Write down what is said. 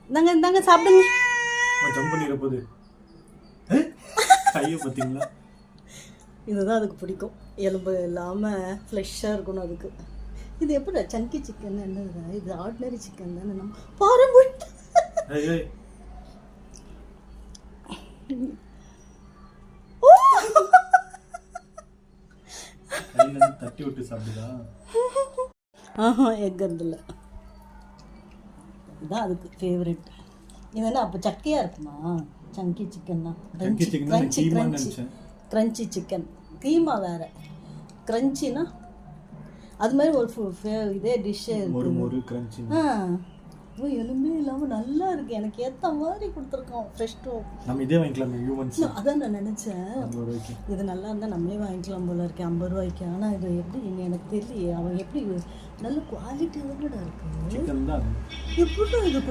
இந்தாங்க இந்தாங்க சாப்பிடுங்க. ஜம்ப் பண்ணிற போது கையை பார்த்தீங்களா? இதுதான் அதுக்கு பிடிக்கும். எலும்பு இல்லாமல் ஃப்ளெஷ்ஷாக இருக்கணும் அதுக்கு. இது எப்படி சங்கி சிக்கன் என்னது? இது ஆர்டினரி சிக்கன் தானே. நம்ம பாரம்பரிய தட்டி விட்டு சாப்பிடுதா? எக் இருந்தில்ல. இதுதான் அதுக்கு ஃபேவரெட். இதெல்லாம் அப்போ சக்கையாக இருக்குமா சங்கி சிக்கன்னா? Crunchy chicken. கீமா வேறு, க்ரன்ச்சின்னா அது மாதிரி ஒரு இதே டிஷ்ஷு எலும்பே இல்லாமல் நல்லா இருக்கு. எனக்கு ஏற்ற மாதிரி கொடுத்துருக்கோம். ஃப்ரெஷ்ஷோ நம்ம இதே வாங்கிக்கலாம். அதான் நான் நினச்சேன், இது நல்லா இருந்தால் நம்மளே வாங்கிக்கலாம் போல இருக்கேன் 50 ரூபாய்க்கு. ஆனால் இது எப்படி எனக்கு தெரியலையே. அவன் எப்படி நல்ல குவாலிட்டி தானடா இருக்கு. சிக்கன் தான் எப்படி இது